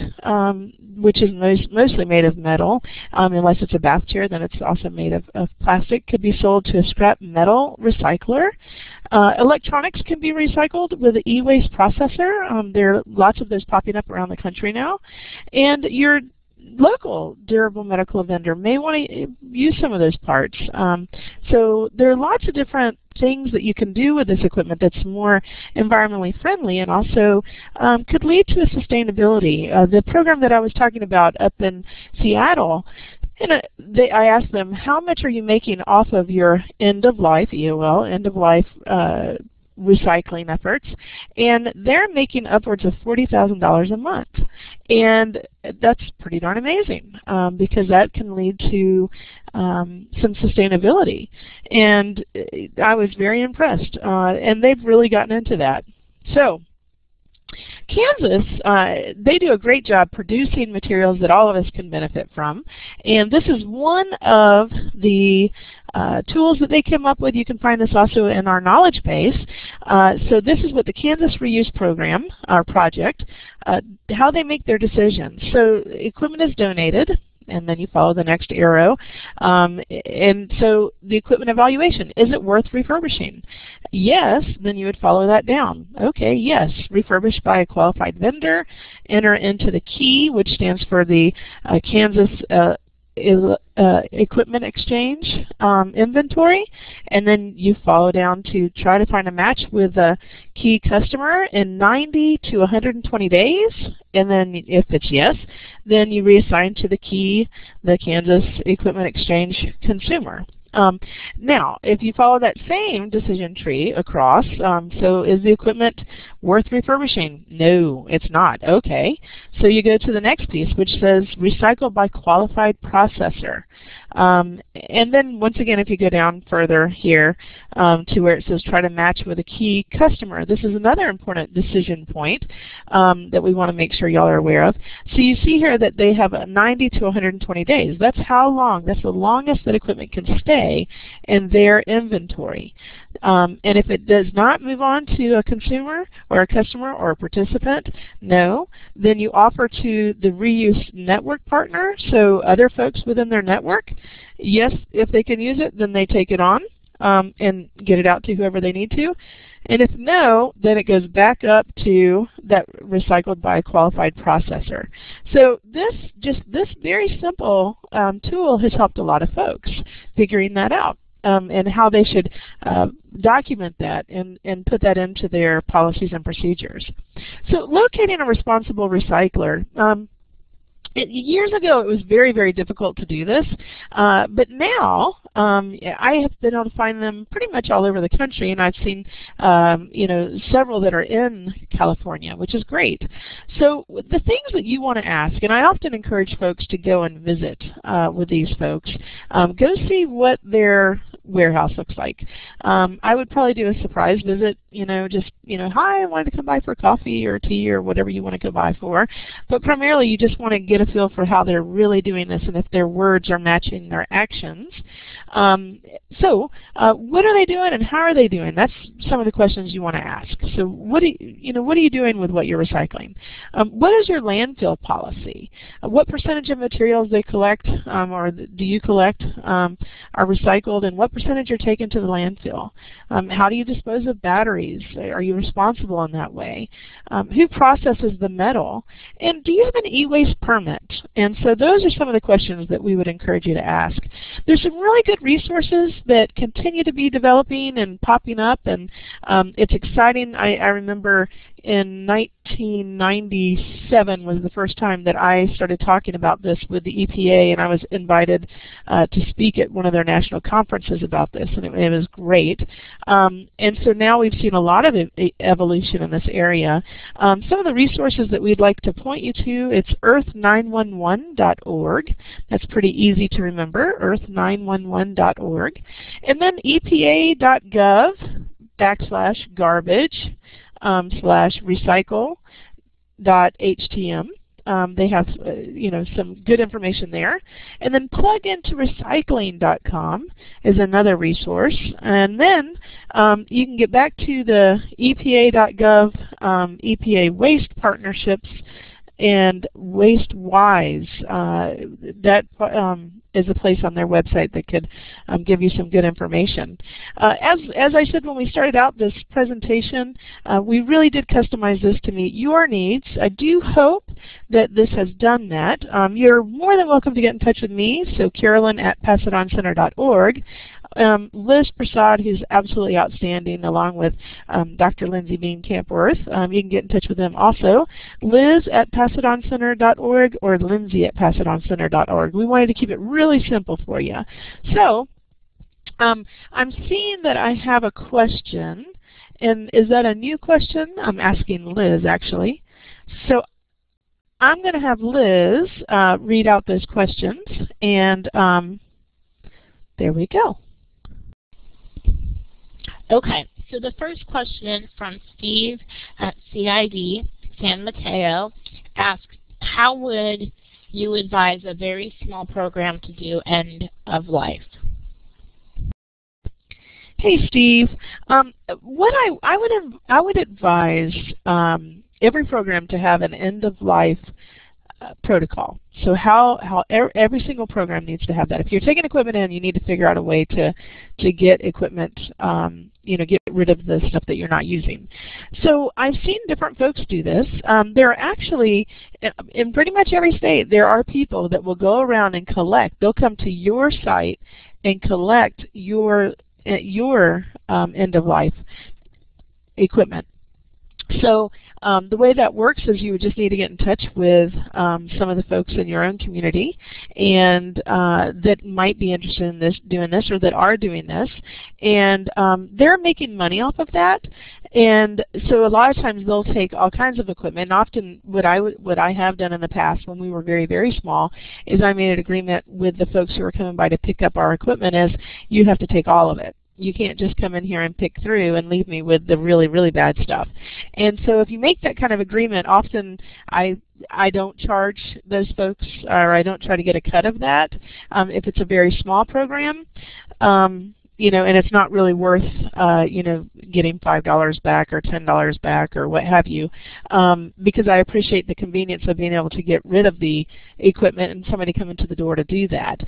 which is mostly made of metal, unless it's a bath chair, then it's also made of plastic, could be sold to a scrap metal recycler. Electronics can be recycled with an e-waste processor. There are lots of those popping up around the country now. And your local durable medical vendor may want to use some of those parts. So there are lots of different things that you can do with this equipment that's more environmentally friendly and also could lead to a sustainability. The program that I was talking about up in Seattle, and I asked them, how much are you making off of your end-of-life, EOL, end-of-life recycling efforts? And they're making upwards of $40,000 a month. And that's pretty darn amazing because that can lead to some sustainability. And I was very impressed. And they've really gotten into that. So Kansas, they do a great job producing materials that all of us can benefit from, and this is one of the tools that they came up with. You can find this also in our knowledge base. So this is what the Kansas Reuse Program, our project, how they make their decisions. So equipment is donated, and then you follow the next arrow. And so the equipment evaluation, is it worth refurbishing? Yes, then you would follow that down. Okay, yes, refurbished by a qualified vendor, enter into the key, which stands for the Kansas Equipment Exchange inventory, and then you follow down to try to find a match with a key customer in 90 to 120 days, and then if it's yes, then you reassign to the key, the Kansas Equipment Exchange consumer. Now, if you follow that same decision tree across, so is the equipment worth refurbishing? No, it's not. Okay, so you go to the next piece, which says recycled by qualified processor. And then once again, if you go down further here to where it says try to match with a key customer, this is another important decision point that we want to make sure y'all are aware of. So you see here that they have 90 to 120 days. That's how long, that's the longest that equipment can stay in their inventory. And if it does not move on to a consumer or a customer or a participant, no, then you offer to the reuse network partner, so other folks within their network. Yes, if they can use it, then they take it on and get it out to whoever they need to. And if no, then it goes back up to that recycled by a qualified processor. So this very simple tool has helped a lot of folks figuring that out. And how they should document that and put that into their policies and procedures. So locating a responsible recycler. Years ago, it was very, very difficult to do this, but now I have been able to find them pretty much all over the country, and I've seen several that are in California, which is great. So the things that you want to ask, and I often encourage folks to go and visit with these folks, go see what their warehouse looks like. I would probably do a surprise visit, hi, I wanted to come by for coffee or tea or whatever you want to go by for, but primarily you just want to get a feel for how they're really doing this and if their words are matching their actions. So what are they doing and how are they doing? That's some of the questions you want to ask. So what are you doing with what you're recycling? What is your landfill policy? What percentage of materials they collect or do you collect are recycled, and what percentage are taken to the landfill? How do you dispose of batteries? Are you responsible in that way? Who processes the metal? And do you have an e-waste permit? And so those are some of the questions that we would encourage you to ask. There's some really good resources that continue to be developing and popping up, and it's exciting. I remember in 1997 was the first time that I started talking about this with the EPA, and I was invited to speak at one of their national conferences about this, and it was great. And so now we've seen a lot of evolution in this area. Some of the resources that we'd like to point you to, it's earth911.org. That's pretty easy to remember, earth911.org. And then epa.gov/garbage /recycle.htm. They have some good information there. And then plug into recycling.com is another resource. And then you can get back to the epa.gov EPA waste partnerships and WasteWise. That is a place on their website that could give you some good information. As I said when we started out this presentation, we really did customize this to meet your needs. I do hope that this has done that. You're more than welcome to get in touch with me, so Carolyn at PassItOnCenter.org. Liz Persaud, who's absolutely outstanding, along with Dr. Lindsey Bean Campworth. You can get in touch with them also. Liz at PassItOnCenter.org or Lindsey at PassItOnCenter.org. We wanted to keep it really simple for you. So I'm seeing that I have a question, and is that a new question? I'm asking Liz, actually. So I'm going to have Liz read out those questions, and there we go. Okay, so the first question from Steve at CID San Mateo asks, how would you advise a very small program to do end of life? Hey, Steve. What I would advise every program to have an end of life protocol. So every single program needs to have that. If you're taking equipment in, you need to figure out a way to get equipment, get rid of the stuff that you're not using. So I've seen different folks do this. There are actually, in pretty much every state, there are people that will go around and collect. They'll come to your site and collect your end of life equipment. So the way that works is you would just need to get in touch with some of the folks in your own community and that might be interested in doing this, or that are doing this, and they're making money off of that. And so a lot of times they'll take all kinds of equipment. And often what I have done in the past when we were very, very small is I made an agreement with the folks who were coming by to pick up our equipment as you have to take all of it. You can't just come in here and pick through and leave me with the really, really bad stuff. And so if you make that kind of agreement, often I don't charge those folks, or I don't try to get a cut of that. If it's a very small program, and it's not really worth, getting $5 back or $10 back or what have you, because I appreciate the convenience of being able to get rid of the equipment and somebody coming to the door to do that.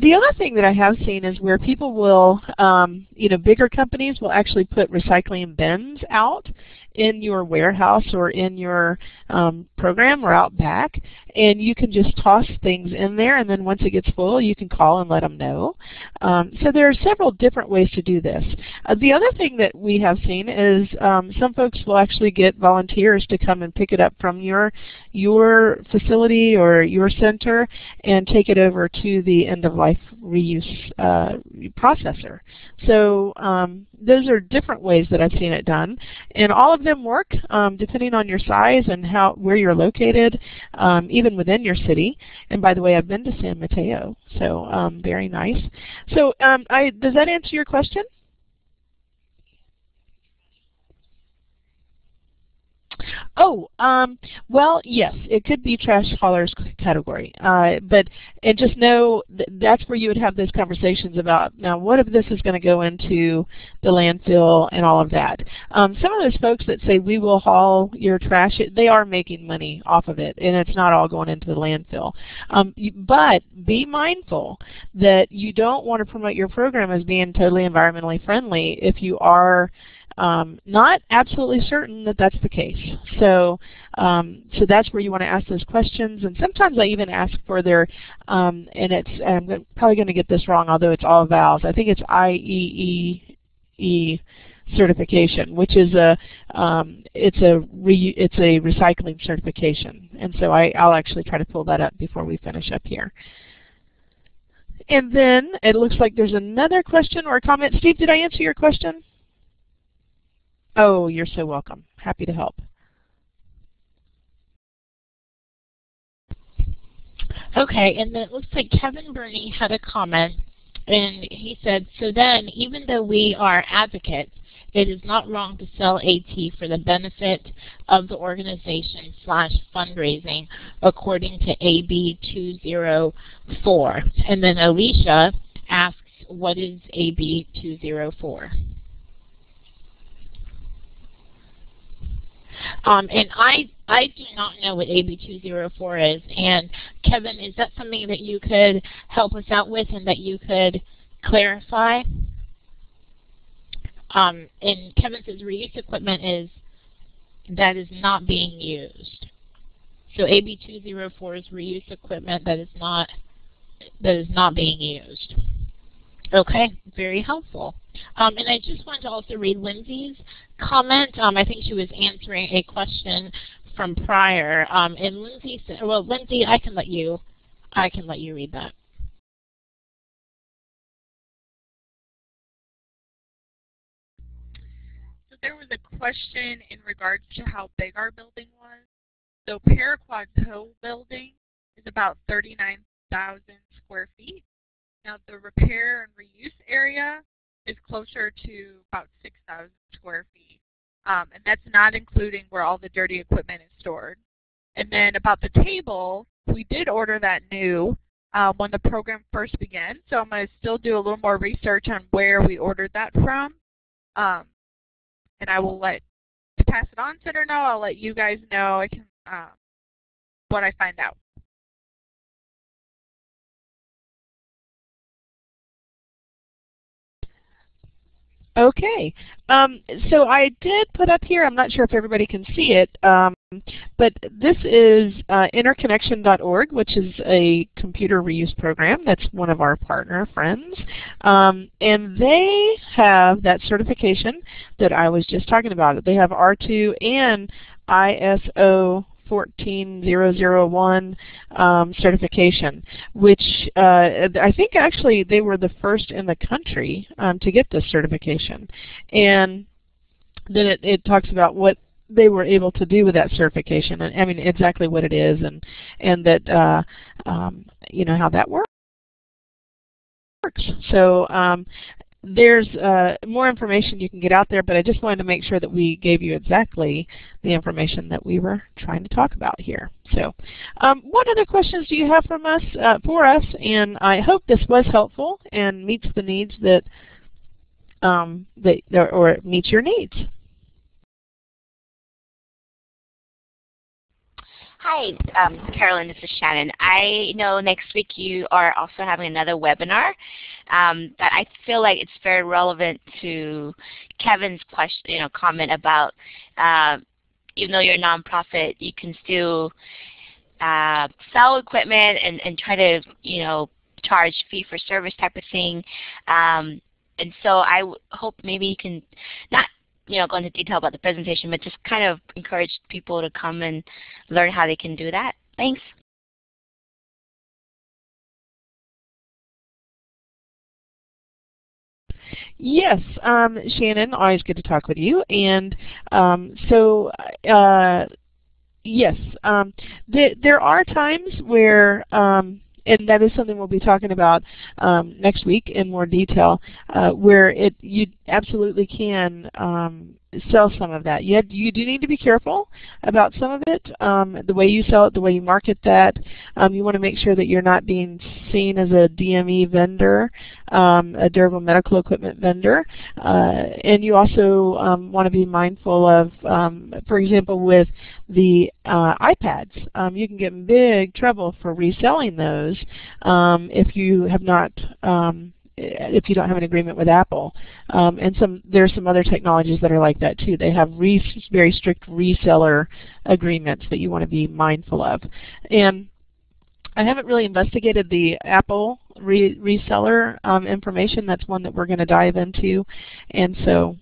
The other thing that I have seen is where people will, bigger companies will actually put recycling bins out in your warehouse or in your program or out back, and you can just toss things in there, and then once it gets full you can call and let them know. So there are several different ways to do this. The other thing that we have seen is some folks will actually get volunteers to come and pick it up from your facility or your center and take it over to the end-of-life reuse processor. So those are different ways that I've seen it done, and all of them work depending on your size and where you're located, even within your city. And by the way, I've been to San Mateo, so very nice. So does that answer your question? Oh, well, yes, it could be trash haulers category, and just know that's where you would have those conversations about, now what if this is going to go into the landfill and all of that. Some of those folks that say we will haul your trash, they are making money off of it, and it's not all going into the landfill. But be mindful that you don't want to promote your program as being totally environmentally friendly if you are not absolutely certain that that's the case. So that's where you want to ask those questions. And sometimes I even ask for their, and I'm probably going to get this wrong, although it's all vowels. I think it's IEEE certification, which is it's a recycling certification. And so I'll actually try to pull that up before we finish up here. And then it looks like there's another question or a comment. Steve, did I answer your question? Oh, you're so welcome. Happy to help. Okay, and then it looks like Kevin Burney had a comment, and he said, so then, even though we are advocates, it is not wrong to sell AT for the benefit of the organization / fundraising according to AB 204. And then Alicia asks, what is AB 204? And I do not know what AB 204 is. And Kevin, is that something that you could help us out with and that you could clarify? And Kevin says reuse equipment that is not being used. So AB 204 is reuse equipment that is not being used. Okay, very helpful. And I just wanted to also read Lindsey's comment. I think she was answering a question from prior. And Lindsey said, well, Lindsey, I can let you read that. So there was a question in regards to how big our building was. So Persaud building is about 39,000 square feet. Now the repair and reuse area is closer to about 6,000 square feet. And that's not including where all the dirty equipment is stored. And then about the table, we did order that new when the program first began. So I'm going to still do a little more research on where we ordered that from. And I will pass it on, Center know. I'll let you guys know what I find out. Okay, so I did put up here, I'm not sure if everybody can see it, but this is interconnection.org, which is a computer reuse program. That's one of our partner friends. And they have that certification that I was just talking about. They have R2 and ISO 14001 certification, which I think actually they were the first in the country to get this certification. And then it talks about what they were able to do with that certification, and I mean exactly what it is, and that you know, how that works. So there's more information you can get out there, but I just wanted to make sure that we gave you exactly the information that we were trying to talk about here. So what other questions do you have from us, for us? And I hope this was helpful and meets the needs that, or meets your needs. Hi, Carolyn, this is Shannon. I know next week you are also having another webinar that I feel like it's very relevant to Kevin's question, comment about even though you're a nonprofit, you can still sell equipment and try to, charge fee for service type of thing. And so I hope maybe you can not go into detail about the presentation, but just kind of encourage people to come and learn how they can do that. Thanks. Yes, Shannon, always good to talk with you. And yes, there are times where and that is something we'll be talking about next week in more detail, where you absolutely can sell some of that. You do need to be careful about some of it, the way you sell it, the way you market that. You want to make sure that you're not being seen as a DME vendor, a durable medical equipment vendor. And you also want to be mindful of, for example, with the iPads. You can get in big trouble for reselling those if you have not if you don't have an agreement with Apple. And there's some other technologies that are like that too. They have very strict reseller agreements that you want to be mindful of. And I haven't really investigated the Apple reseller information. That's one that we're going to dive into. And so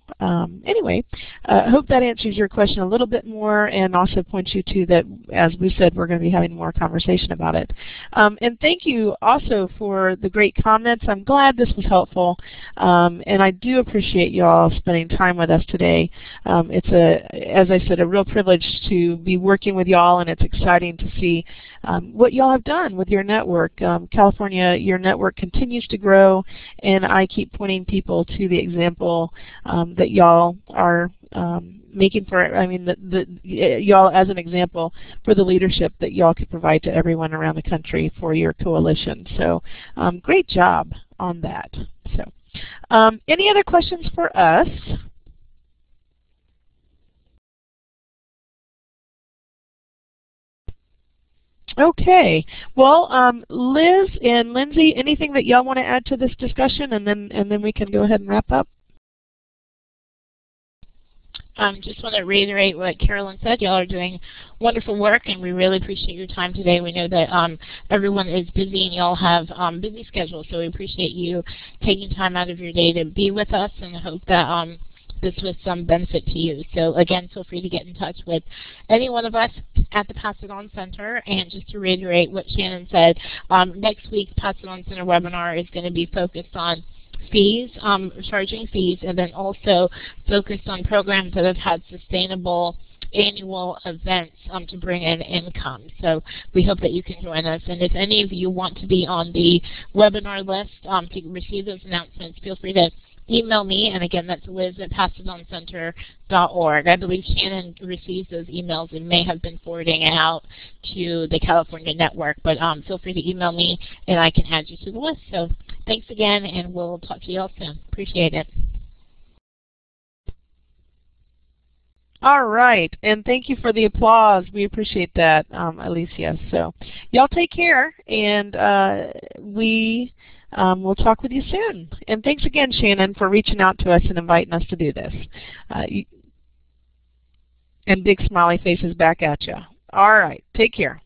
anyway, I hope that answers your question a little bit more, and also points you to that, as we said, we're going to be having more conversation about it. And thank you also for the great comments. I'm glad this was helpful, and I do appreciate you all spending time with us today. It's, as I said, a real privilege to be working with y'all, and it's exciting to see what y'all have done with your network. California, your network continues to grow, and I keep pointing people to the example that y'all are making for, y'all as an example for the leadership that y'all could provide to everyone around the country for your coalition. So great job on that. So any other questions for us? Okay. Well, Liz and Lindsey, anything that y'all want to add to this discussion, and then we can go ahead and wrap up? Just want to reiterate what Carolyn said. Y'all are doing wonderful work, and we really appreciate your time today. We know that everyone is busy, and y'all have busy schedules, so we appreciate you taking time out of your day to be with us, and I hope that this was some benefit to you. So again, feel free to get in touch with any one of us at the Pass It On Center. And just to reiterate what Shannon said, next week's Pass It On Center webinar is going to be focused on fees, charging fees, and then also focused on programs that have had sustainable annual events to bring in income. So we hope that you can join us. And if any of you want to be on the webinar list to receive those announcements, feel free to email me, and again, that's liz@passitoncenter.org. I believe Shannon receives those emails and may have been forwarding it out to the California network, but feel free to email me and I can add you to the list. So thanks again, and we'll talk to you all soon. Appreciate it. All right, and thank you for the applause. We appreciate that, Alicia. So y'all take care, and we'll talk with you soon. And thanks again, Shannon, for reaching out to us and inviting us to do this. And big smiley faces back at you. All right, take care.